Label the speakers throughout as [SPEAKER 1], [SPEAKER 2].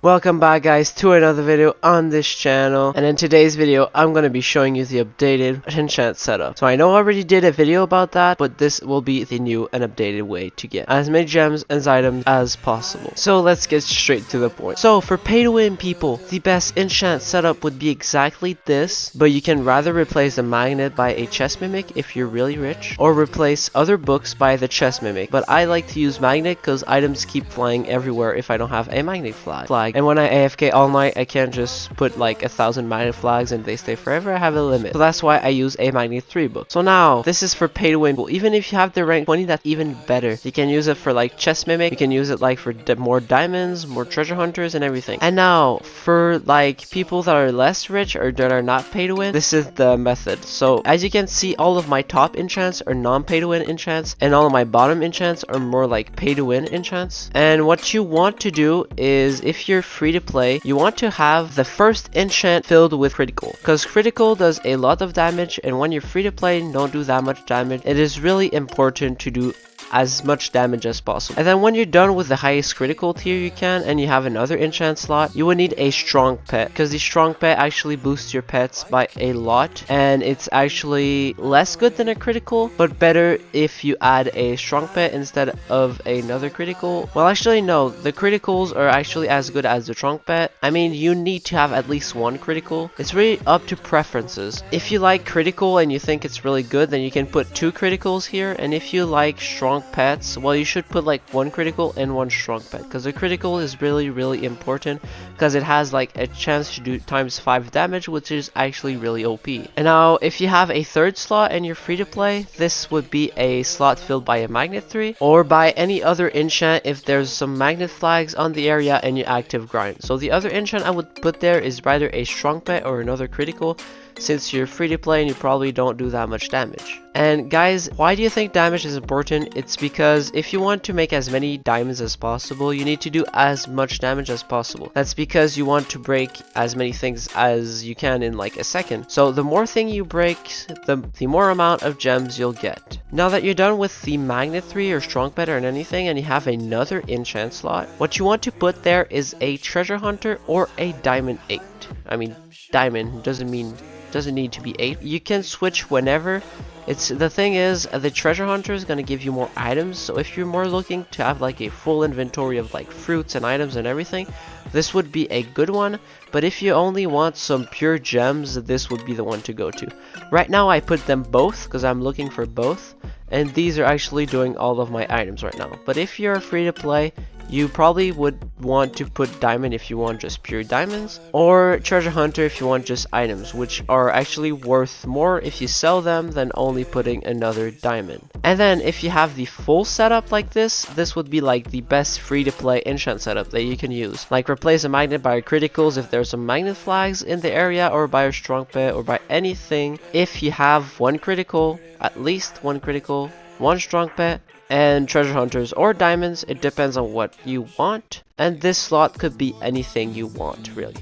[SPEAKER 1] Welcome back guys to another video on this channel, and in today's video I'm going to be showing you the updated enchant setup. So I know I already did a video about that, but this will be the new and updated way to get as many gems and items as possible. So let's get straight to the point. So for pay to win people, the best enchant setup would be exactly this, but you can rather replace the magnet by a chest mimic if you're really rich, or replace other books by the chest mimic. But I like to use magnet because items keep flying everywhere if I don't have a magnet flag. And when I AFK all night, I can't just put like 1,000 magnet flags and they stay forever. I have a limit. So that's why I use a magnet 3 book. So now, this is for pay to win. Even if you have the rank 20, that's even better. You can use it for like chest mimic. You can use it like for more diamonds, more treasure hunters and everything. And now, for like people that are less rich or that are not pay to win, this is the method. So as you can see, all of my top enchants are non-pay to win enchants, and all of my bottom enchants are more like pay to win enchants. And what you want to do is, if you're free to play, you want to have the first enchant filled with critical, because critical does a lot of damage, and when you're free to play, don't do that much damage. It is really important to do as much damage as possible. And then when you're done with the highest critical tier you can, and you have another enchant slot, you would need a strong pet, because the strong pet actually boosts your pets by a lot, and it's actually less good than a critical, but better if you add a strong pet instead of another critical. Well, actually no, the criticals are actually as good as the strong pet. I mean, you need to have at least one critical. It's really up to preferences. If you like critical and you think it's really good, then you can put 2 criticals here, and if you like strong pets, well, you should put like 1 critical and 1 strong pet, because the critical is really important, because it has like a chance to do times 5 damage, which is actually really OP. And now if you have a third slot and you're free to play, this would be a slot filled by a magnet 3 or by any other enchant if there's some magnet flags on the area and you active grind. So the other enchant I would put there is either a strong pet or another critical, since you're free to play and you probably don't do that much damage. And guys, why do you think damage is important? It's because if you want to make as many diamonds as possible, you need to do as much damage as possible. That's because you want to break as many things as you can in like a second. So the more thing you break, the more amount of gems you'll get. Now that you're done with the magnet 3 or strong pet or anything, and you have another enchant slot, what you want to put there is a treasure hunter or a diamond 8. I mean, diamond doesn't need to be 8. You can switch whenever. It's the thing is, the treasure hunter is going to give you more items, so if you're more looking to have like a full inventory of like fruits and items and everything, this would be a good one. But if you only want some pure gems, this would be the one to go to. Right now I put them both because I'm looking for both, and these are actually doing all of my items right now. But if you're free to play, you probably would want to put diamond if you want just pure diamonds, or treasure hunter if you want just items, which are actually worth more if you sell them than only putting another diamond. And then if you have the full setup like this would be like the best free to play enchant setup that you can use. Like replace a magnet by criticals if there's some magnet flags in the area, or by a strong pet, or by anything. If you have 1 critical, at least 1 critical, 1 strong pet, and treasure hunters or diamonds, it depends on what you want, and this slot could be anything you want really.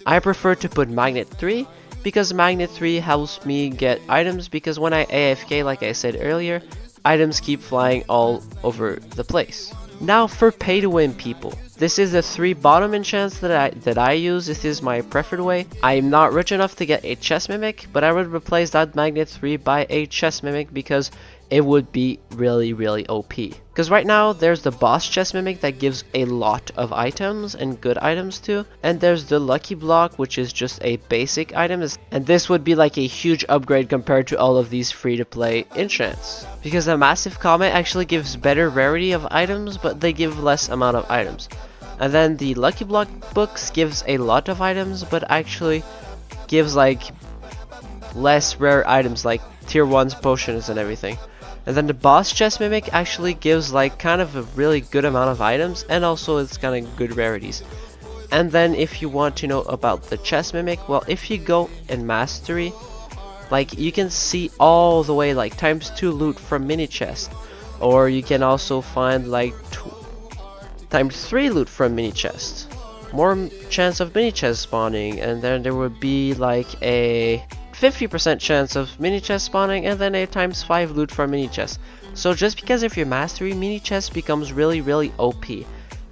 [SPEAKER 1] I prefer to put magnet 3 because magnet 3 helps me get items, because when I AFK, like I said earlier, items keep flying all over the place. Now for pay to win people, this is the 3 bottom enchants that I use. This is my preferred way. I'm not rich enough to get a chest mimic, but I would replace that magnet 3 by a chest mimic because it would be really OP. Because right now there's the boss chest mimic that gives a lot of items and good items too, and there's the lucky block, which is just a basic item, and this would be like a huge upgrade compared to all of these free to play enchants, because the massive comet actually gives better rarity of items, but they give less amount of items. And then the lucky block books gives a lot of items, but actually gives like less rare items like tier 1s, potions and everything. And then the boss chest mimic actually gives like kind of a really good amount of items, and also it's kind of good rarities. And then if you want to know about the chest mimic, well, if you go in mastery, like you can see all the way like ×2 loot from mini chest, or you can also find like ×3 loot from mini chest, more chance of mini chest spawning, and then there would be like a 50% chance of mini chest spawning, and then a ×5 loot from mini chest. So just because of your mastery, mini chest becomes really OP.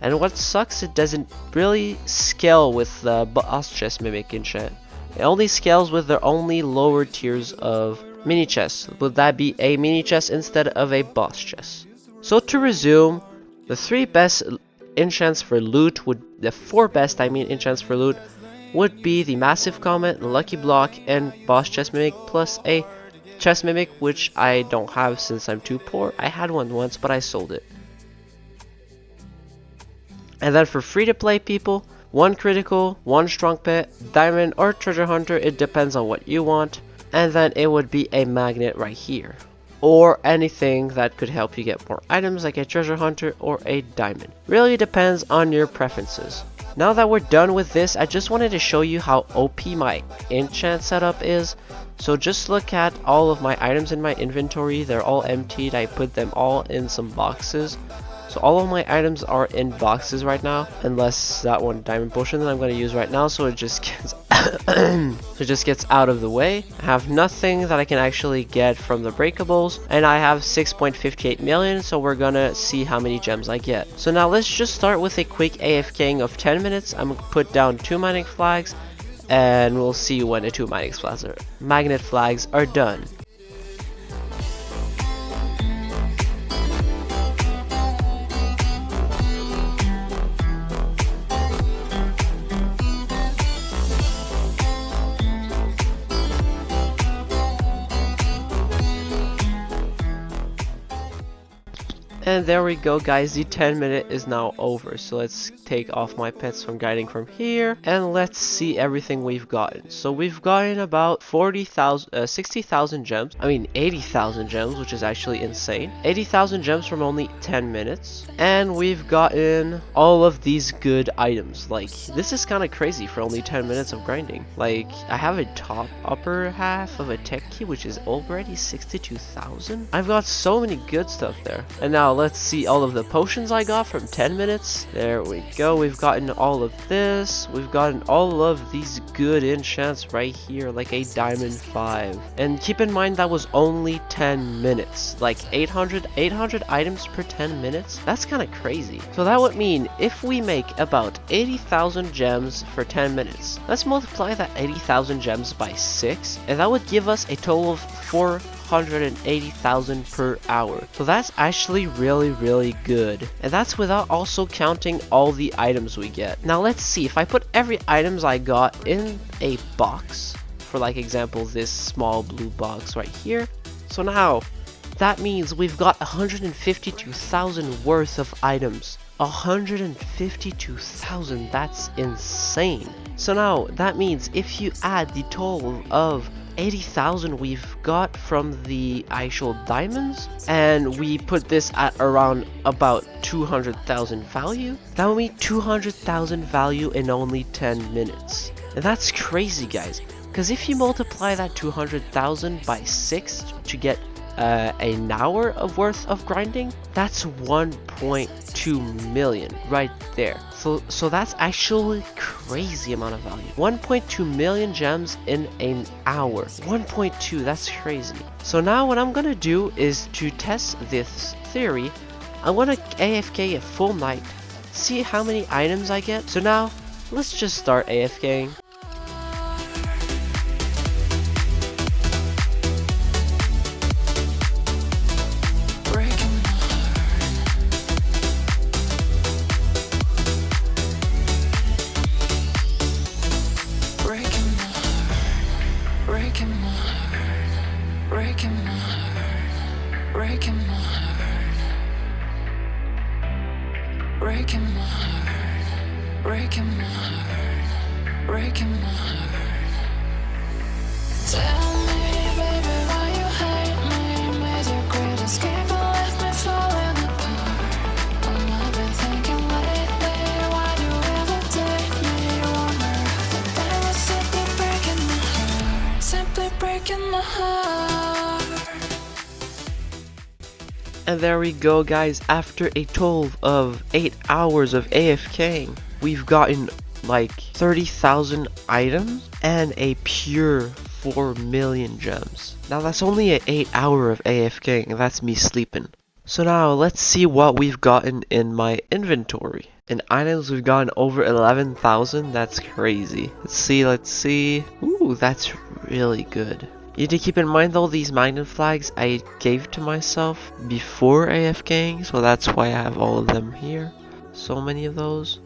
[SPEAKER 1] And what sucks, it doesn't really scale with the boss chest mimic enchant. It only scales with the only lower tiers of mini chests. Would that be a mini chest instead of a boss chest? So to resume, the 3 best enchants for loot the 4 best enchants for loot would be the Massive Comet, Lucky Block, and Boss Chest Mimic, plus a Chest Mimic, which I don't have since I'm too poor. I had one once, but I sold it. And then for free-to-play people, 1 critical, 1 strong pet, diamond, or treasure hunter, it depends on what you want. And then it would be a magnet right here, or anything that could help you get more items like a treasure hunter or a diamond. Really depends on your preferences. Now that we're done with this, I just wanted to show you how OP my enchant setup is. So just look at all of my items in my inventory. They're all emptied. I put them all in some boxes. So all of my items are in boxes right now, unless that one diamond potion that I'm going to use right now, so it just gets out of the way. I have nothing that I can actually get from the breakables, and I have 6.58 million, so we're gonna see how many gems I get. So now let's just start with a quick AFKing of 10 minutes. I'm gonna put down 2 magnet flags, and we'll see when the 2 magnet flags are done. And there we go, guys, the 10-minute is now over. So let's take off my pets from guiding from here, and let's see everything we've gotten. So we've gotten about 60,000 gems. I mean 80,000 gems, which is actually insane. 80,000 gems from only 10 minutes. And we've gotten all of these good items. Like, this is kind of crazy for only 10 minutes of grinding. Like, I have a upper half of a tech key, which is already 62,000. I've got so many good stuff there. And now let's see all of the potions I got from 10 minutes. There we go. We've gotten all of this. We've gotten all of these good enchants right here, like a diamond 5. And keep in mind that was only 10 minutes. Like 800 items per 10 minutes. That's kind of crazy. So that would mean if we make about 80,000 gems for 10 minutes, let's multiply that 80,000 gems by 6, and that would give us a total of 480,000 per hour. So that's actually really good, and that's without also counting all the items we get. Now let's see, if I put every items I got in a box, for like example this small blue box right here, so now that means we've got 152,000 worth of items. 152,000, that's insane. So now that means if you add the total of 80,000 we've got from the actual diamonds, and we put this at around about 200,000 value, that would mean 200,000 value in only 10 minutes. And that's crazy, guys, because if you multiply that 200,000 by 6 to get an hour of worth of grinding, that's 1.2 million right there. So that's actually crazy amount of value. 1.2 million gems in an hour. 1.2, that's crazy. So now what I'm gonna do is to test this theory. I want to AFK a full night, see how many items I get. So now let's just start AFKing.
[SPEAKER 2] Breaking my heart. Tell me, baby, why you hate me? Made your great escape and left me falling apart. I've been thinking lately, why do you ever take me? Wonder if the day was simply breaking my heart. Simply breaking my heart.
[SPEAKER 1] And there we go, guys. After a total of 8 hours of AFKing, we've gotten like 30,000 items and a pure 4 million gems. Now that's only an 8 hour of AFKing, and that's me sleeping. So now let's see what we've gotten in my inventory. In items, we've gotten over 11,000. That's crazy. Let's see. Ooh, that's really good. You need to keep in mind though, these magnet flags I gave to myself before AFKing, so that's why I have all of them here. So many of those.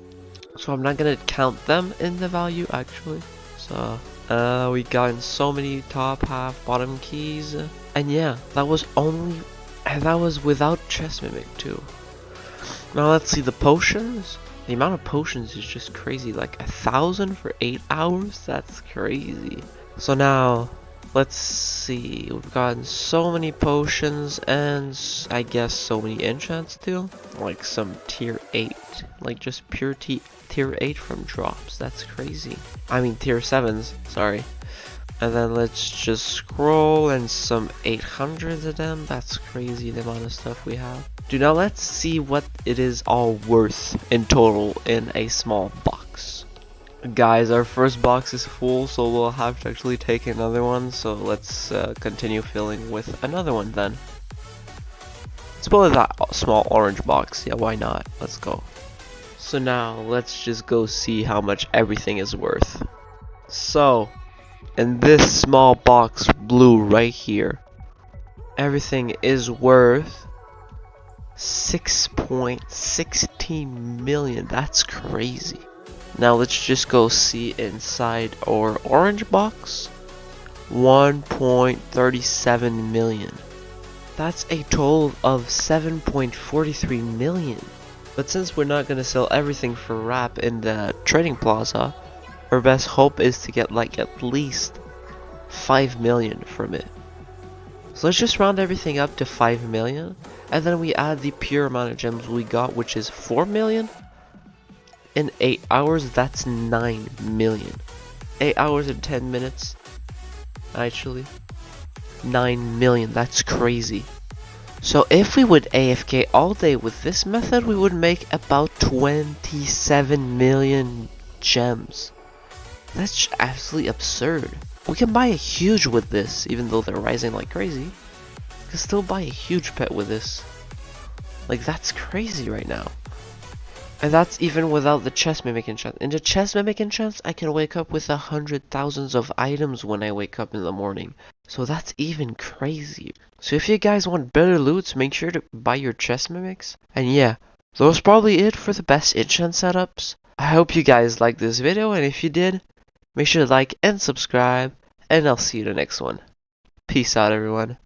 [SPEAKER 1] So I'm not gonna count them in the value actually. So we gotten so many top, half, bottom keys. And yeah, that was without chest mimic too. Now let's see the potions. The amount of potions is just crazy. Like 1,000 for 8 hours? That's crazy. So now, let's see. We've gotten so many potions and I guess so many enchants too. Like some tier 8. Like just pure tier 8 from drops. That's crazy. I mean tier 7s, sorry. And then let's just scroll and some 800s of them. That's crazy the amount of stuff we have. Now let's see what it is all worth in total in a small box. Guys, our first box is full, so we'll have to actually take another one. So let's continue filling with another one then. Let's pull that small orange box. Yeah, why not? Let's go. So now let's just go see how much everything is worth. So in this small box blue right here, everything is worth 6.16 million. That's crazy. Now let's just go see inside our orange box. 1.37 million. That's a total of 7.43 million. But since we're not gonna sell everything for wrap in the trading plaza, our best hope is to get like at least 5 million from it. So let's just round everything up to 5 million, and then we add the pure amount of gems we got, which is 4 million. In 8 hours, that's 9 million. 8 hours and 10 minutes, actually. 9 million, that's crazy. So if we would AFK all day with this method, we would make about 27 million gems. That's absolutely absurd. We can buy a huge with this, even though they're rising like crazy. We can still buy a huge pet with this. Like, that's crazy right now. And that's even without the chest mimic enchant. In the chest mimic enchants, I can wake up with 100,000s of items when I wake up in the morning. So that's even crazier. So if you guys want better loots, make sure to buy your chest mimics. And yeah, that was probably it for the best enchant setups. I hope you guys liked this video, and if you did, make sure to like and subscribe, and I'll see you in the next one. Peace out, everyone.